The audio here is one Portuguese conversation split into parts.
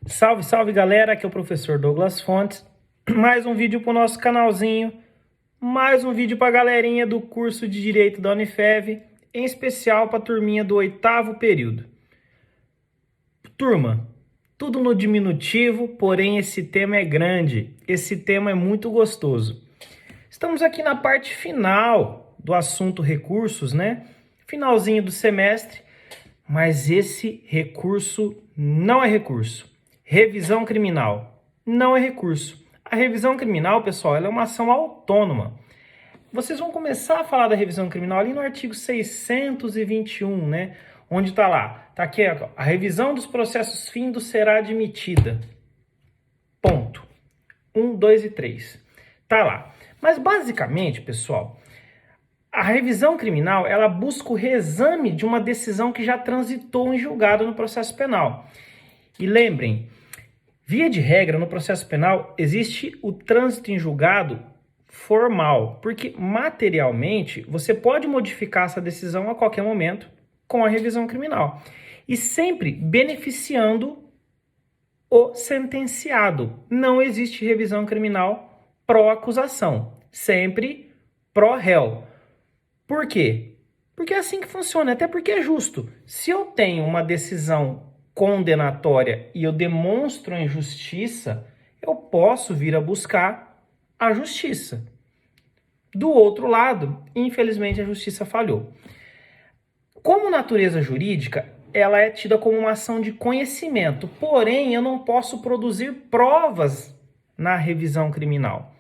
Salve, salve galera, aqui é o professor Douglas Fontes. Mais um vídeo para o nosso canalzinho, mais um vídeo para a galerinha do curso de Direito da Unifev, em especial para a turminha do 8º período. Turma, tudo no diminutivo, porém esse tema é grande, esse tema é muito gostoso. Estamos aqui na parte final do assunto recursos, né? Finalzinho do semestre, mas esse recurso não é recurso. Revisão criminal não é recurso. A revisão criminal, pessoal, ela é uma ação autônoma. Vocês vão começar a falar da revisão criminal ali no artigo 621, né? Onde está lá? Está aqui, a revisão dos processos findos será admitida. Ponto. 1, 2 e 3. Tá lá. Mas basicamente, pessoal, a revisão criminal, ela busca o reexame de uma decisão que já transitou em julgado no processo penal. E lembrem, via de regra, no processo penal, existe o trânsito em julgado formal, porque materialmente você pode modificar essa decisão a qualquer momento com a revisão criminal. E sempre beneficiando o sentenciado. Não existe revisão criminal pró-acusação, sempre pró-réu. Por quê? Porque é assim que funciona, até porque é justo. Se eu tenho uma decisão condenatória e eu demonstro a injustiça, eu posso vir a buscar a justiça. Do outro lado, infelizmente a justiça falhou. Como natureza jurídica, ela é tida como uma ação de conhecimento, porém eu não posso produzir provas na revisão criminal.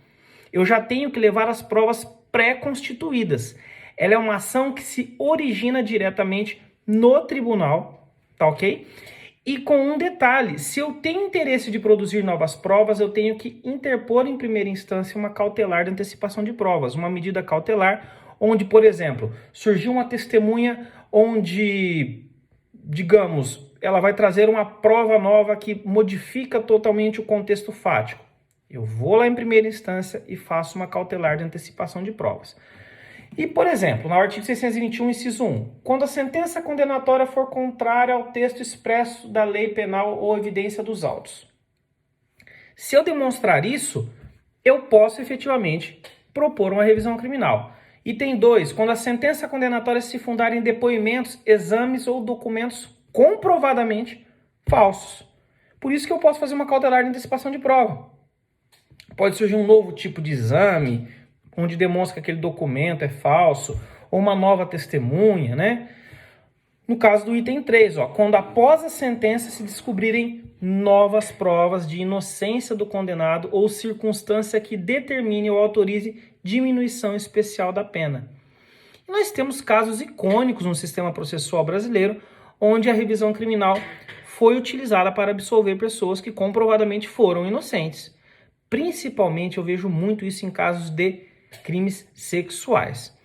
Eu já tenho que levar as provas pré-constituídas. Ela é uma ação que se origina diretamente no tribunal, tá ok? E com um detalhe, se eu tenho interesse de produzir novas provas, eu tenho que interpor em primeira instância uma cautelar de antecipação de provas, uma medida cautelar onde, por exemplo, surgiu uma testemunha onde, digamos, ela vai trazer uma prova nova que modifica totalmente o contexto fático. Eu vou lá em primeira instância e faço uma cautelar de antecipação de provas. E, por exemplo, no artigo 621, inciso 1, quando a sentença condenatória for contrária ao texto expresso da lei penal ou evidência dos autos. Se eu demonstrar isso, eu posso efetivamente propor uma revisão criminal. Item 2, quando a sentença condenatória se fundar em depoimentos, exames ou documentos comprovadamente falsos. Por isso que eu posso fazer uma cautelar de antecipação de prova. Pode surgir um novo tipo de exame, onde demonstra que aquele documento é falso, ou uma nova testemunha, né? No caso do item 3, quando após a sentença se descobrirem novas provas de inocência do condenado ou circunstância que determine ou autorize diminuição especial da pena. E nós temos casos icônicos no sistema processual brasileiro, onde a revisão criminal foi utilizada para absolver pessoas que comprovadamente foram inocentes. Principalmente eu vejo muito isso em casos de crimes sexuais.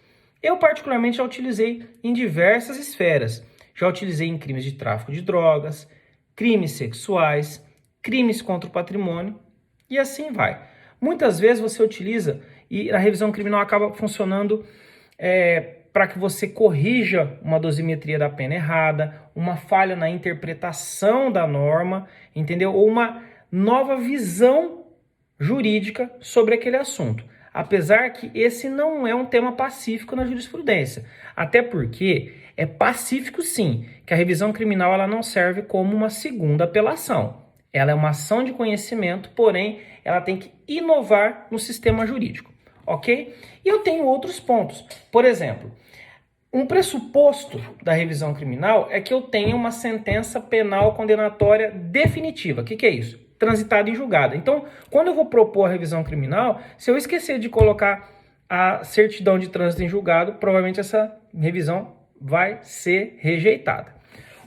Eu particularmente já utilizei em diversas esferas. Já utilizei em crimes de tráfico de drogas, crimes sexuais, crimes contra o patrimônio e assim vai. Muitas vezes você utiliza e a revisão criminal acaba funcionando para que você corrija uma dosimetria da pena errada, uma falha na interpretação da norma, entendeu? Ou uma nova visão jurídica sobre aquele assunto. Apesar que esse não é um tema pacífico na jurisprudência. Até porque é pacífico sim, que a revisão criminal ela não serve como uma segunda apelação. Ela é uma ação de conhecimento, porém ela tem que inovar no sistema jurídico, ok? E eu tenho outros pontos. Por exemplo, um pressuposto da revisão criminal é que eu tenha uma sentença penal condenatória definitiva. O que é isso? Transitada em julgado. Então, quando eu vou propor a revisão criminal, se eu esquecer de colocar a certidão de trânsito em julgado, provavelmente essa revisão vai ser rejeitada.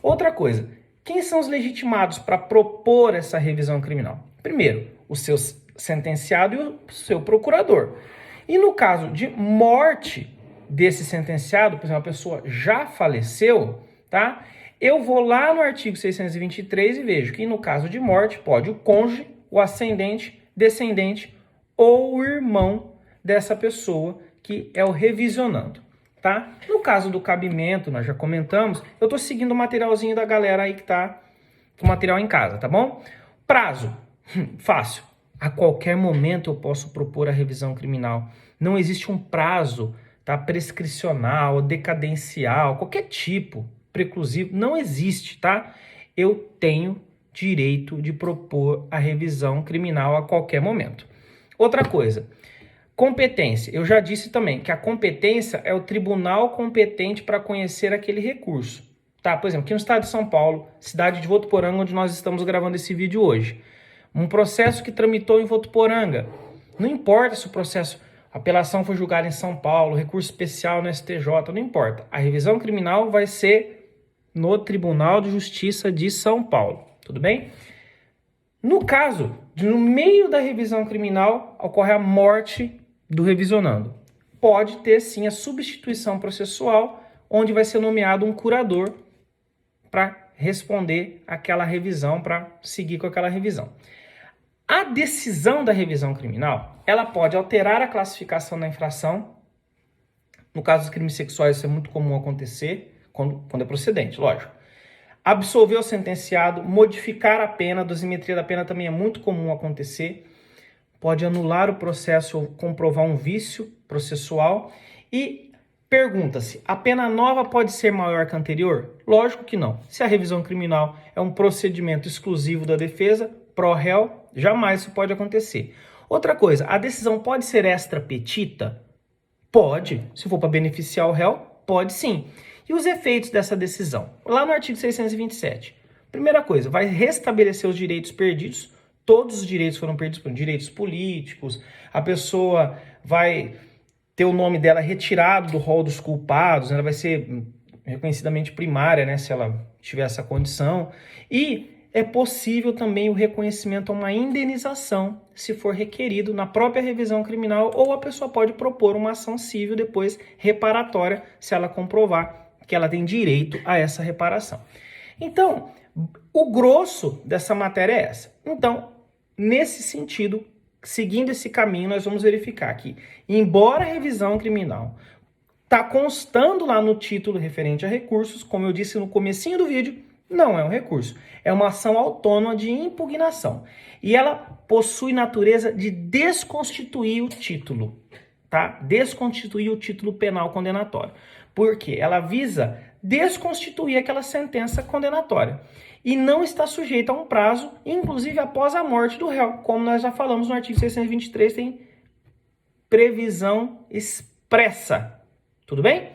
Outra coisa, quem são os legitimados para propor essa revisão criminal? Primeiro, o seu sentenciado e o seu procurador. E no caso de morte desse sentenciado, por exemplo, a pessoa já faleceu, tá? Eu vou lá no artigo 623 e vejo que no caso de morte pode o cônjuge, o ascendente, descendente ou o irmão dessa pessoa que é o revisionando, tá? No caso do cabimento, nós já comentamos, eu tô seguindo o materialzinho da galera aí que tá com o material em casa, tá bom? Prazo. Fácil. A qualquer momento eu posso propor a revisão criminal. Não existe um prazo, tá, prescricional, decadencial, qualquer tipo, preclusivo, não existe, tá? Eu tenho direito de propor a revisão criminal a qualquer momento. Outra coisa, competência. Eu já disse também que a competência é o tribunal competente para conhecer aquele recurso. Tá? Por exemplo, aqui no estado de São Paulo, cidade de Votuporanga, onde nós estamos gravando esse vídeo hoje. Um processo que tramitou em Votuporanga. Não importa se o processo, a apelação foi julgada em São Paulo, recurso especial no STJ, não importa. A revisão criminal vai ser no Tribunal de Justiça de São Paulo. Tudo bem? No caso, no meio da revisão criminal, ocorre a morte do revisionando. Pode ter sim a substituição processual, onde vai ser nomeado um curador para responder aquela revisão, para seguir com aquela revisão. A decisão da revisão criminal, ela pode alterar a classificação da infração. No caso dos crimes sexuais, isso é muito comum acontecer, quando é procedente, lógico. Absolver o sentenciado, modificar a pena, dosimetria da pena também é muito comum acontecer. Pode anular o processo ou comprovar um vício processual. E pergunta-se, a pena nova pode ser maior que a anterior? Lógico que não. Se a revisão criminal é um procedimento exclusivo da defesa, pró-réu, jamais isso pode acontecer. Outra coisa, a decisão pode ser extra petita? Pode. Se for para beneficiar o réu, pode sim. E os efeitos dessa decisão? Lá no artigo 627. Primeira coisa, vai restabelecer os direitos perdidos. Todos os direitos foram perdidos, direitos políticos. A pessoa vai ter o nome dela retirado do rol dos culpados, ela vai ser reconhecidamente primária, né, se ela tiver essa condição. E é possível também o reconhecimento a uma indenização, se for requerido na própria revisão criminal, ou a pessoa pode propor uma ação civil depois reparatória, se ela comprovar que ela tem direito a essa reparação. Então, o grosso dessa matéria é essa. Então, nesse sentido, seguindo esse caminho, nós vamos verificar que, embora a revisão criminal está constando lá no título referente a recursos, como eu disse no comecinho do vídeo, não é um recurso, é uma ação autônoma de impugnação. E ela possui natureza de desconstituir o título, tá? Desconstituir o título penal condenatório. Por quê? Ela visa desconstituir aquela sentença condenatória. E não está sujeita a um prazo, inclusive após a morte do réu. Como nós já falamos no artigo 623, tem previsão expressa. Tudo bem?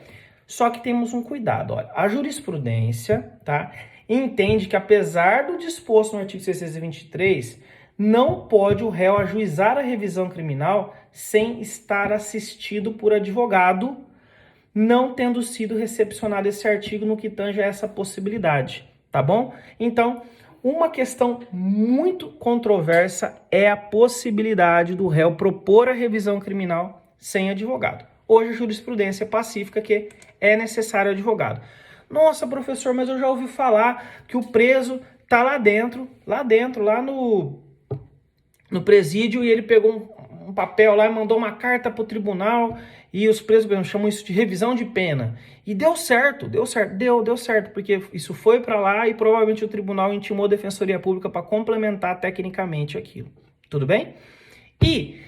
Só que temos um cuidado. Olha, a jurisprudência, tá, entende que apesar do disposto no artigo 623, não pode o réu ajuizar a revisão criminal sem estar assistido por advogado, não tendo sido recepcionado esse artigo no que tange a essa possibilidade, tá bom? Então, uma questão muito controversa é a possibilidade do réu propor a revisão criminal sem advogado. Hoje a jurisprudência é pacífica que é necessário advogado. Nossa, professor, mas eu já ouvi falar que o preso tá lá no presídio, e ele pegou um papel lá e mandou uma carta pro tribunal, e os presos chamam isso de revisão de pena. E deu certo, porque isso foi para lá e provavelmente o tribunal intimou a Defensoria Pública para complementar tecnicamente aquilo. Tudo bem? E,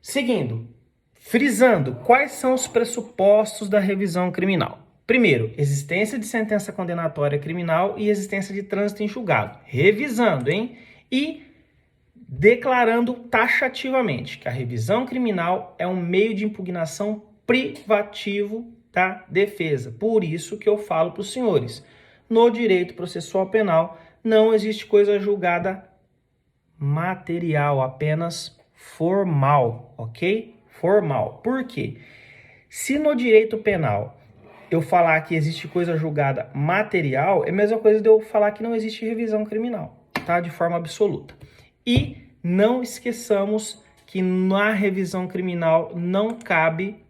seguindo, frisando, quais são os pressupostos da revisão criminal? Primeiro, existência de sentença condenatória criminal e existência de trânsito em julgado. Revisando, hein? E declarando taxativamente que a revisão criminal é um meio de impugnação privativo da defesa. Por isso que eu falo para os senhores, no direito processual penal não existe coisa julgada material, apenas formal, ok? Formal. Por quê? Se no direito penal eu falar que existe coisa julgada material, é a mesma coisa de eu falar que não existe revisão criminal, tá? De forma absoluta. E não esqueçamos que na revisão criminal não cabe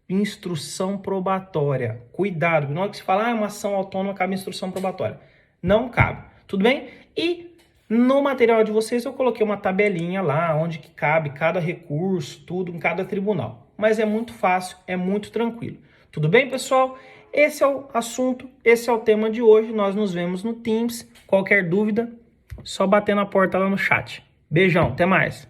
instrução probatória. Cuidado, na hora que se fala uma ação autônoma, cabe instrução probatória. Não cabe, tudo bem? E no material de vocês eu coloquei uma tabelinha lá, onde que cabe cada recurso, tudo em cada tribunal. Mas é muito fácil, é muito tranquilo. Tudo bem, pessoal? Esse é o assunto, esse é o tema de hoje. Nós nos vemos no Teams. Qualquer dúvida, Só bater na porta lá no chat. Beijão, até mais.